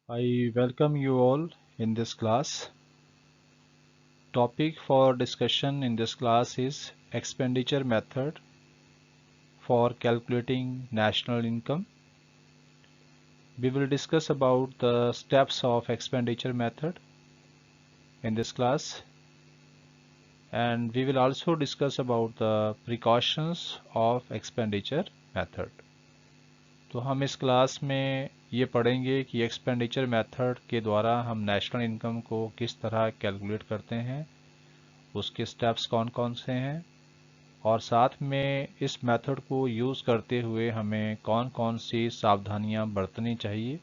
I welcome you all in this class. Topic for discussion in this class is expenditure method for calculating national income. We will discuss about the steps of expenditure method in this class, and we will also discuss about the precautions of expenditure method. तो हम इस class में ये पढ़ेंगे कि expenditure method के द्वारा हम नेशनल इनकम को किस तरह कैलकुलेट करते हैं, उसके स्टेप्स कौन कौन से हैं, और साथ में इस मेथड को यूज़ करते हुए हमें कौन कौन सी सावधानियां बरतनी चाहिए,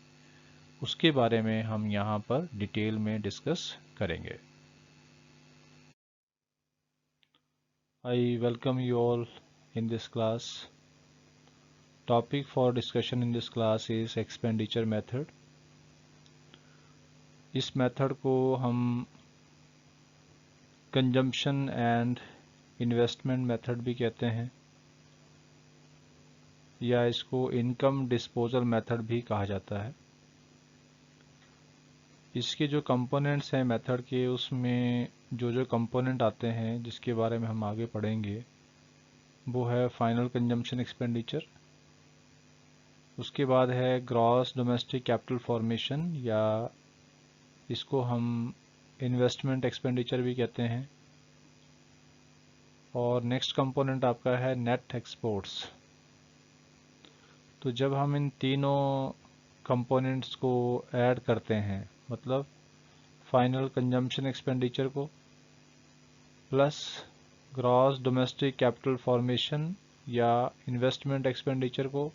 उसके बारे में हम यहाँ पर डिटेल में डिस्कस करेंगे. I welcome you all in this class. Topic for discussion in this class is expenditure method. इस मेथड को हम कंजम्पशन एंड इन्वेस्टमेंट मेथड भी कहते हैं, या इसको इनकम डिस्पोजल मेथड भी कहा जाता है. इसके जो कंपोनेंट्स हैं मेथड के, उसमें जो कंपोनेंट आते हैं जिसके बारे में हम आगे पढ़ेंगे वो है फाइनल कंजम्पशन एक्सपेंडिचर. उसके बाद है ग्रॉस डोमेस्टिक कैपिटल फॉर्मेशन, या इसको हम इन्वेस्टमेंट एक्सपेंडिचर भी कहते हैं. और नेक्स्ट कंपोनेंट आपका है नेट एक्सपोर्ट्स. तो जब हम इन तीनों कंपोनेंट्स को ऐड करते हैं, मतलब फाइनल कंजम्पशन एक्सपेंडिचर को plus gross domestic capital formation या इन्वेस्टमेंट एक्सपेंडिचर को,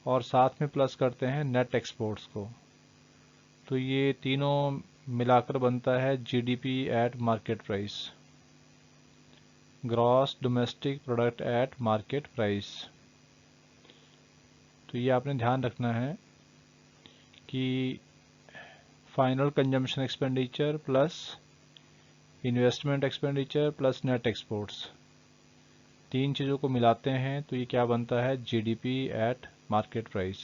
और साथ में प्लस करते हैं नेट एक्सपोर्ट्स को, तो ये तीनों मिलाकर बनता है GDP at market price, gross domestic product at market price. तो ये आपने ध्यान रखना है कि final consumption expenditure plus investment expenditure plus net exports, तीन चीज़ों को मिलाते हैं तो ये क्या बनता है, जीडीपी एट मार्केट प्राइस.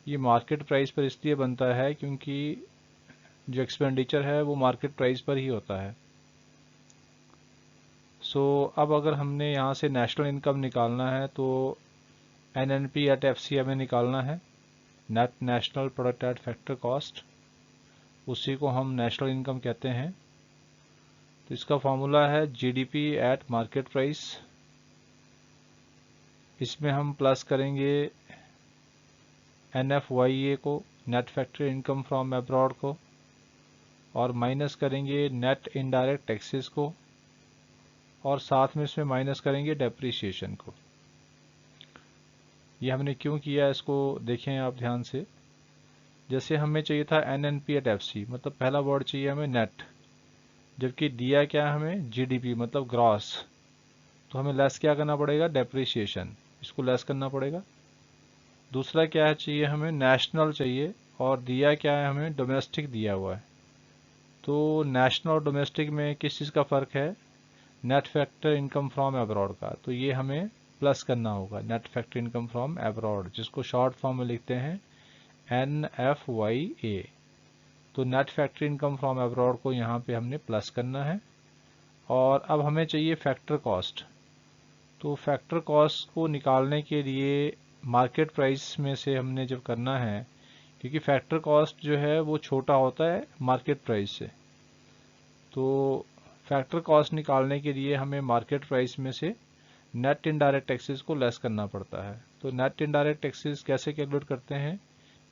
ये मार्केट प्राइस पर इसलिए बनता है क्योंकि जो एक्सपेंडिचर है वो मार्केट प्राइस पर ही होता है. अब अगर हमने यहाँ से नेशनल इनकम निकालना है तो एनएनपी एट एफसी हमें निकालना है, net national product at factor cost, उसी को हम नेशनल इनकम कहते हैं. तो इसका फॉर्मूला है जीडीपी एट मार्केट प्राइस. इसमें हम प्लस करेंगे एनएफवाईए को, net factory income from abroad को, और माइनस करेंगे नेट इनडायरेक्ट टैक्सेस को, और साथ में इसमें माइनस करेंगे डेप्रीशिएशन को. ये हमने क्यों किया, इसको देखें आप ध्यान से. जैसे हमें चाहिए था एनएनपी एट एफसी, मतलब पहला वर्ड चाहिए हमें नेट, जबकि दिया क्या हमें जीडीपी मतलब ग्रॉस, तो हमें लेस क्या करना पड़ेगा, डेप्रीशिएशन, इसको लेस करना पड़ेगा. दूसरा क्या है चाहिए हमें, नेशनल चाहिए, और दिया क्या है हमें, डोमेस्टिक दिया हुआ है. तो नेशनल और डोमेस्टिक में किस चीज़ का फ़र्क है, net factor income from abroad का. तो ये हमें प्लस करना होगा, net factor income from abroad, जिसको शॉर्ट फॉर्म में लिखते हैं NFYA. तो net factory income from abroad को यहाँ पे हमने प्लस करना है. और अब हमें चाहिए फैक्टर कॉस्ट. तो फैक्टर कॉस्ट को निकालने के लिए मार्केट प्राइस में से हमने जब करना है, क्योंकि फैक्टर कॉस्ट जो है वो छोटा होता है मार्केट प्राइस से, तो फैक्टर कॉस्ट निकालने के लिए हमें मार्केट प्राइस में से नेट इनडायरेक्ट टैक्सेस को लेस करना पड़ता है. तो नेट इनडायरेक्ट टैक्सेस कैसे कैलकुलेट करते हैं,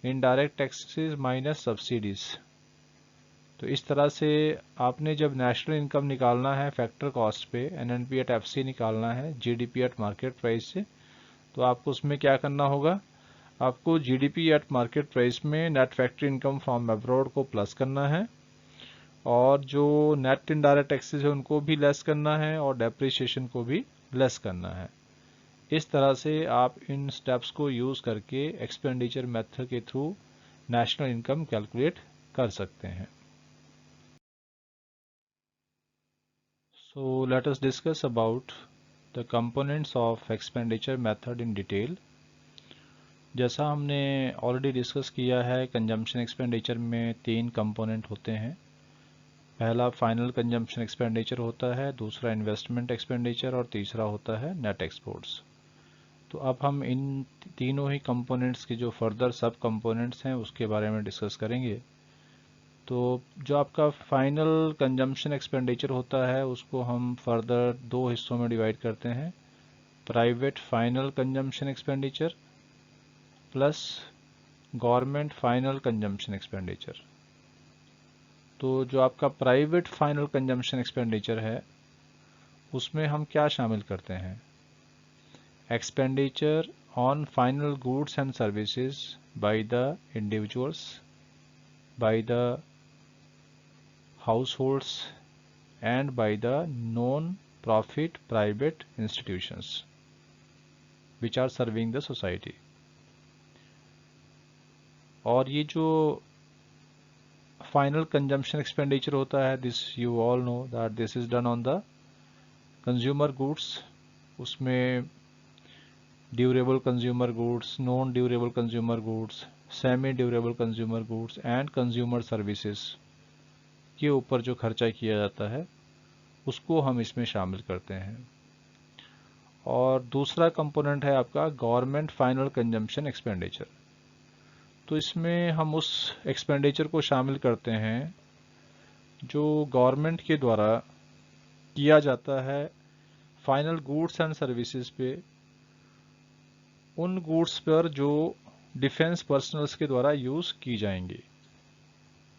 इनडायरेक्ट टैक्सेस माइनस सब्सिडीज. तो इस तरह से आपने जब नेशनल इनकम निकालना है फैक्टर कॉस्ट पे, एनएनपी एट एफसी निकालना है जीडीपी एट मार्केट प्राइस से, तो आपको उसमें क्या करना होगा, आपको जीडीपी एट मार्केट प्राइस में net factory income from abroad को प्लस करना है, और जो नेट इनडायरेक्ट टैक्सेस है उनको भी लेस करना है, और डेप्रिसिएशन को भी लेस करना है. इस तरह से आप इन स्टेप्स को यूज़ करके एक्सपेंडिचर मेथड के थ्रू नेशनल इनकम कैलकुलेट कर सकते हैं. So let us discuss about the components of expenditure method in detail. जैसा हमने ऑलरेडी डिस्कस किया है, कंजम्पशन एक्सपेंडिचर में 3 कंपोनेंट होते हैं। पहला फाइनल कंजम्पशन एक्सपेंडिचर होता है, दूसरा इन्वेस्टमेंट एक्सपेंडिचर और तीसरा होता है नेट एक्सपोर्ट्स। तो अब हम इन तीनों ही कंपोनेंट्स के जो फर्दर सब कंपोनेंट्स हैं उसके बारे में डिस्कस करेंगे। तो जो आपका फाइनल कंजम्पशन एक्सपेंडिचर होता है उसको हम फर्दर 2 हिस्सों में डिवाइड करते हैं, private final consumption expenditure plus government final consumption expenditure. तो जो आपका प्राइवेट फाइनल कंजम्पशन एक्सपेंडिचर है उसमें हम क्या शामिल करते हैं? Expenditure on final goods and services by the individuals, by the households and by the non-profit private institutions which are serving the society। और ये जो फाइनल कंजम्पशन एक्सपेंडिचर होता है, this you all know that this is done on the consumer goods. उसमें durable consumer goods, non durable consumer goods, semi durable consumer goods and consumer services के ऊपर जो खर्चा किया जाता है उसको हम इसमें शामिल करते हैं। और दूसरा कंपोनेंट है आपका गवर्नमेंट फाइनल कंजम्पशन एक्सपेंडिचर। तो इसमें हम उस एक्सपेंडिचर को शामिल करते हैं जो गवर्नमेंट के द्वारा किया जाता है फाइनल गुड्स एंड सर्विसेज पे, उन गुड्स पर जो डिफेंस पर्सनल्स के द्वारा यूज़ की जाएंगी।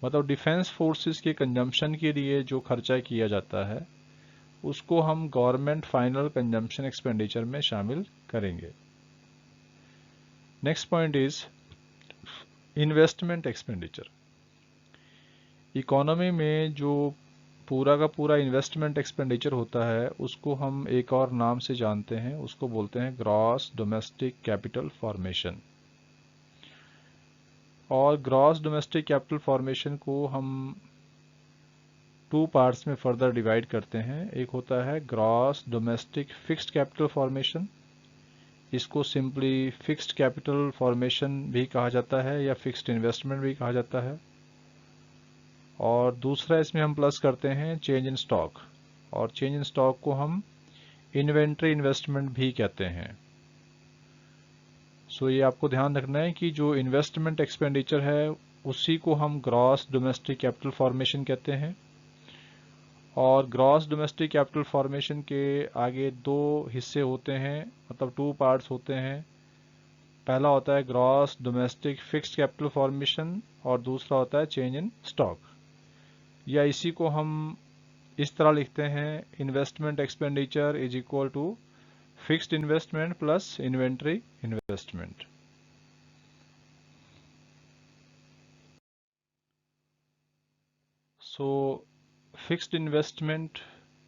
मतलब डिफेंस फोर्सेस के कंजम्पशन के लिए जो खर्चा किया जाता है उसको हम गवर्नमेंट फाइनल कंजम्पशन एक्सपेंडिचर में शामिल करेंगे। Next point is investment expenditure. Economy में जो पूरा का पूरा इन्वेस्टमेंट एक्सपेंडिचर होता है उसको हम एक और नाम से जानते हैं, उसको बोलते हैं ग्रॉस डोमेस्टिक कैपिटल फॉर्मेशन। और ग्रॉस डोमेस्टिक कैपिटल फॉर्मेशन को हम 2 पार्ट्स में फर्दर डिवाइड करते हैं। एक होता है gross domestic fixed capital formation, इसको सिंपली फिक्स्ड कैपिटल फॉर्मेशन भी कहा जाता है या फिक्स्ड इन्वेस्टमेंट भी कहा जाता है। और दूसरा इसमें हम प्लस करते हैं चेंज इन स्टॉक, और चेंज इन स्टॉक को हम इन्वेंट्री इन्वेस्टमेंट भी कहते हैं। सो ये आपको ध्यान रखना है कि जो इन्वेस्टमेंट एक्सपेंडिचर है उसी को हम ग्रॉस डोमेस्टिक कैपिटल फॉर्मेशन कहते हैं। और ग्रॉस डोमेस्टिक कैपिटल फॉर्मेशन के आगे 2 हिस्से होते हैं, मतलब 2 पार्ट्स होते हैं। पहला होता है gross domestic fixed capital formation और दूसरा होता है चेंज इन स्टॉक। या इसी को हम इस तरह लिखते हैं, investment expenditure is equal to fixed investment plus inventory investment. So fixed investment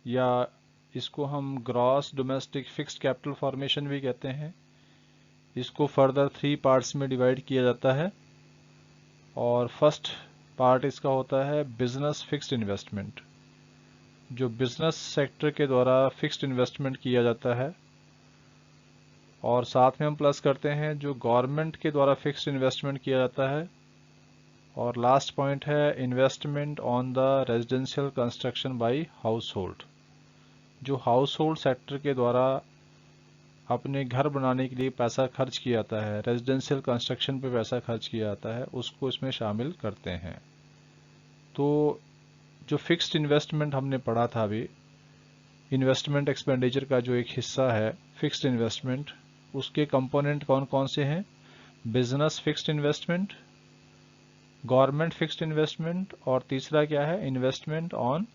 या इसको हम gross domestic fixed capital formation भी कहते हैं, इसको फर्दर 3 पार्ट्स में डिवाइड किया जाता है। और फर्स्ट पार्ट इसका होता है बिजनेस फिक्स्ड इन्वेस्टमेंट, जो बिजनेस सेक्टर के द्वारा फिक्स्ड इन्वेस्टमेंट किया जाता है। और साथ में हम प्लस करते हैं जो गवर्नमेंट के द्वारा फिक्स्ड इन्वेस्टमेंट किया जाता है। और लास्ट पॉइंट है investment on the residential construction by household, जो हाउस होल्ड सेक्टर के द्वारा अपने घर बनाने के लिए पैसा खर्च किया जाता है, रेजिडेंशियल कंस्ट्रक्शन पे पैसा खर्च किया जाता है, उसको इसमें शामिल करते हैं। तो जो फिक्स्ड इन्वेस्टमेंट हमने पढ़ा था अभी, इन्वेस्टमेंट एक्सपेंडिचर का जो एक हिस्सा है फिक्स्ड इन्वेस्टमेंट, उसके कंपोनेंट कौन कौन से हैं? Business fixed investment, government fixed investment और तीसरा क्या है? Investment on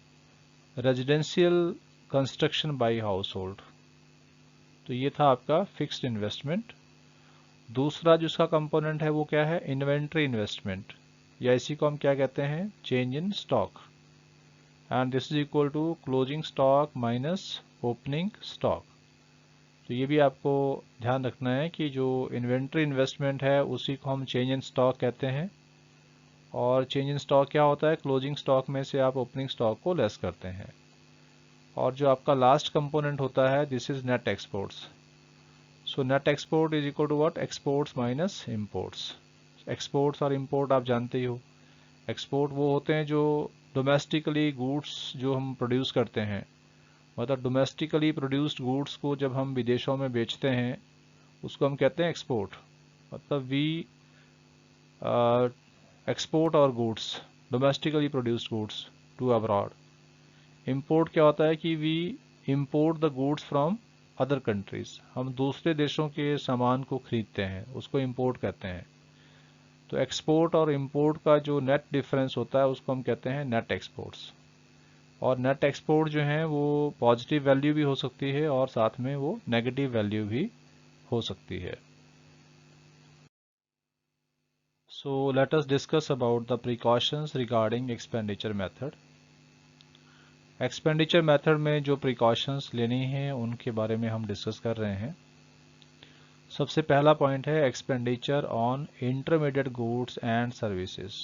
residential construction by household. तो ये था आपका फिक्स्ड इन्वेस्टमेंट। दूसरा जिसका कंपोनेंट है वो क्या है? इन्वेंट्री इन्वेस्टमेंट, या इसी को हम क्या कहते हैं? Change in stock. And this is equal to closing stock minus opening stock. तो ये भी आपको ध्यान रखना है कि जो इन्वेंट्री इन्वेस्टमेंट है उसी को हम चेंज इन स्टॉक कहते हैं। और चेंज इन स्टॉक क्या होता है? क्लोजिंग स्टॉक में से आप ओपनिंग स्टॉक को लेस करते हैं। और जो आपका लास्ट कंपोनेंट होता है this is net exports. So net export is equal to what, exports minus imports. Exports और इंपोर्ट आप जानते ही हो। एक्सपोर्ट वो होते हैं जो डोमेस्टिकली गुड्स जो हम प्रोड्यूस करते हैं, मतलब डोमेस्टिकली प्रोड्यूस्ड गुड्स को जब हम विदेशों में बेचते हैं उसको हम कहते हैं एक्सपोर्ट। मतलब we export our goods, domestically produced goods to abroad. Import क्या होता है कि we import the goods from other countries, हम दूसरे देशों के सामान को खरीदते हैं, उसको इंपोर्ट कहते हैं। तो एक्सपोर्ट और इंपोर्ट का जो नेट डिफरेंस होता है उसको हम कहते हैं नेट एक्सपोर्ट्स। और नेट एक्सपोर्ट जो है वो पॉजिटिव वैल्यू भी हो सकती है और साथ में वो नेगेटिव वैल्यू भी हो सकती है। So let us discuss about the precautions regarding expenditure method. Expenditure method में जो प्रिकॉशंस लेनी है उनके बारे में हम डिस्कस कर रहे हैं। सबसे पहला पॉइंट है expenditure on intermediate goods and services.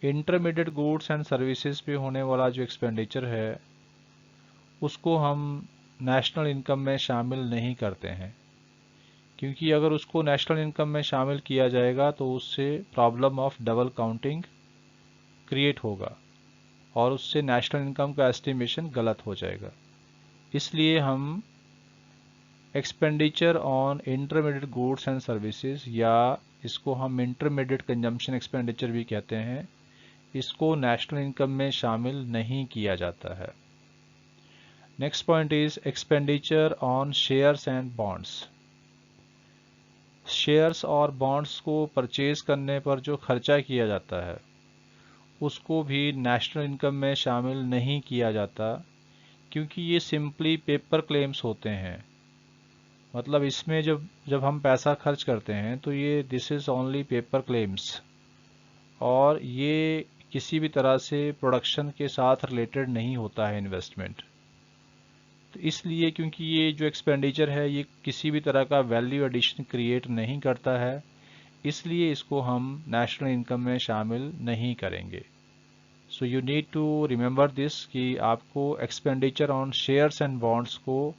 Intermediate goods and services पे होने वाला जो एक्सपेंडिचर है उसको हम नेशनल इनकम में शामिल नहीं करते हैं, क्योंकि अगर उसको नेशनल इनकम में शामिल किया जाएगा तो उससे problem of double counting create होगा और उससे नेशनल इनकम का एस्टिमेशन गलत हो जाएगा। इसलिए हम expenditure on intermediate goods and services, या इसको हम इंटरमीडिएट कंजम्पशन एक्सपेंडिचर भी कहते हैं, इसको नेशनल इनकम में शामिल नहीं किया जाता है। Next point is expenditure on shares and bonds. Shares और बॉन्ड्स को परचेज करने पर जो खर्चा किया जाता है उसको भी नेशनल इनकम में शामिल नहीं किया जाता, क्योंकि ये सिंपली पेपर क्लेम्स होते हैं। मतलब इसमें जब जब हम पैसा खर्च करते हैं तो ये this is only paper claims, और ये किसी भी तरह से प्रोडक्शन के साथ रिलेटेड नहीं होता है इन्वेस्टमेंट। तो इसलिए क्योंकि ये जो एक्सपेंडिचर है ये किसी भी तरह का वैल्यू एडिशन क्रिएट नहीं करता है, इसलिए इसको हम नेशनल इनकम में शामिल नहीं करेंगे। So you need to remember this कि आपको expenditure on shares and bonds को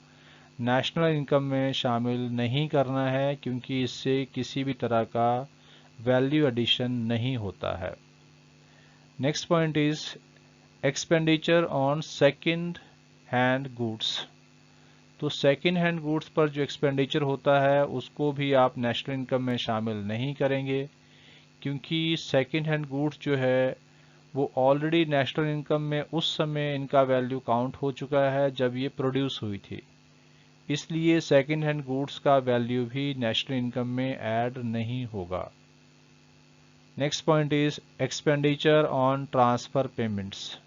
नेशनल इनकम में शामिल नहीं करना है, क्योंकि इससे किसी भी तरह का वैल्यू एडिशन नहीं होता है। Next point is expenditure on second hand goods. तो सेकंड हैंड गुड्स पर जो एक्सपेंडिचर होता है उसको भी आप नेशनल इनकम में शामिल नहीं करेंगे, क्योंकि सेकंड हैंड गुड्स जो है वो ऑलरेडी नेशनल इनकम में उस समय इनका वैल्यू काउंट हो चुका है जब ये प्रोड्यूस हुई थी। इसलिए सेकंड हैंड गुड्स का वैल्यू भी नेशनल इनकम में ऐड नहीं होगा। Next point is expenditure on transfer payments.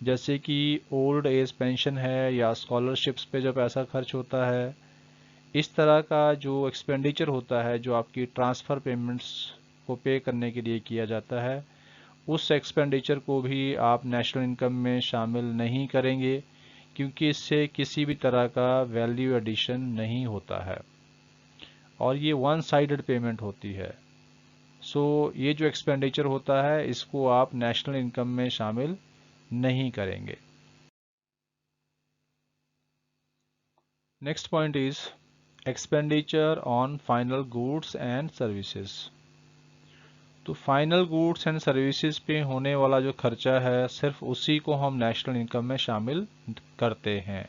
जैसे कि ओल्ड एज पेंशन है या स्कॉलरशिप्स पे जो पैसा खर्च होता है, इस तरह का जो एक्सपेंडिचर होता है जो आपकी ट्रांसफ़र पेमेंट्स को पे करने के लिए किया जाता है, उस एक्सपेंडिचर को भी आप नेशनल इनकम में शामिल नहीं करेंगे, क्योंकि इससे किसी भी तरह का वैल्यू एडिशन नहीं होता है और ये वन साइडेड पेमेंट होती है। सो ये जो एक्सपेंडिचर होता है इसको आप नेशनल इनकम में शामिल नहीं करेंगे। Next point is expenditure on final goods and services. तो फाइनल गुड्स एंड सर्विसेज पे होने वाला जो खर्चा है सिर्फ उसी को हम नेशनल इनकम में शामिल करते हैं।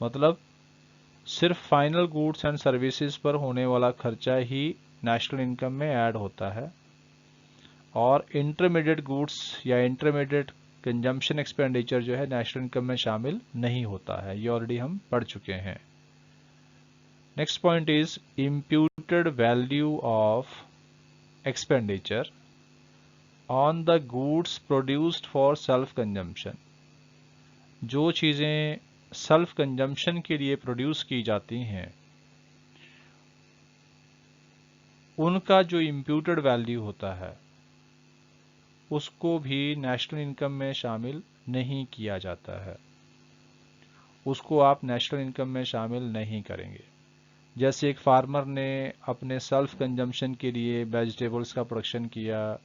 मतलब सिर्फ फाइनल गुड्स एंड सर्विसेज पर होने वाला खर्चा ही नेशनल इनकम में ऐड होता है, और इंटरमीडिएट गुड्स या इंटरमीडिएट कंजम्पशन एक्सपेंडिचर जो है नेशनल इनकम में शामिल नहीं होता है। ये ऑलरेडी हम पढ़ चुके हैं। Next point is imputed value of expenditure on the goods produced for self consumption. जो चीज़ें सेल्फ कंजम्पशन के लिए प्रोड्यूस की जाती हैं उनका जो इम्प्यूटेड वैल्यू होता है उसको भी नेशनल इनकम में शामिल नहीं किया जाता है, उसको आप नेशनल इनकम में शामिल नहीं करेंगे। जैसे एक फार्मर ने अपने सेल्फ कंजम्पशन के लिए वेजिटेबल्स का प्रोडक्शन किया,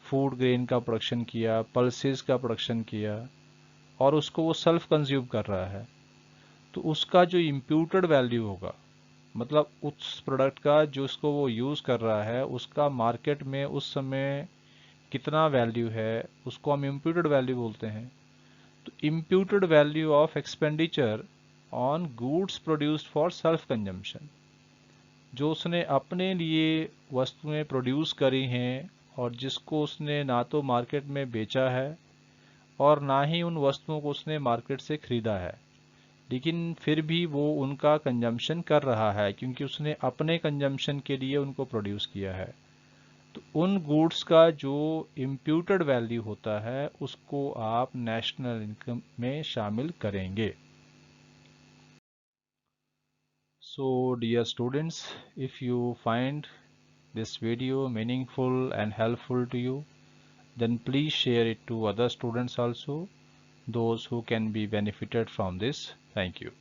फूड ग्रेन का प्रोडक्शन किया, पल्सेस का प्रोडक्शन किया और उसको वो सेल्फ कंज्यूम कर रहा है, तो उसका जो इम्प्यूटेड वैल्यू होगा, मतलब उस प्रोडक्ट का जो उसको वो यूज़ कर रहा है उसका मार्केट में उस समय कितना वैल्यू है, उसको हम इम्प्यूटेड वैल्यू बोलते हैं। तो imputed value of expenditure on goods produced for self consumption, जो उसने अपने लिए वस्तुएं प्रोड्यूस करी हैं और जिसको उसने ना तो मार्केट में बेचा है और ना ही उन वस्तुओं को उसने मार्केट से खरीदा है, लेकिन फिर भी वो उनका कंजम्पशन कर रहा है क्योंकि उसने अपने कंजम्पशन के लिए उनको प्रोड्यूस किया है। तो उन गुड्स का जो इम्प्यूटेड वैल्यू होता है उसको आप नेशनल इनकम में शामिल करेंगे। So dear students, if you find this video meaningful and helpful to you, then please share it to other students also, those who can be benefited from this. Thank you.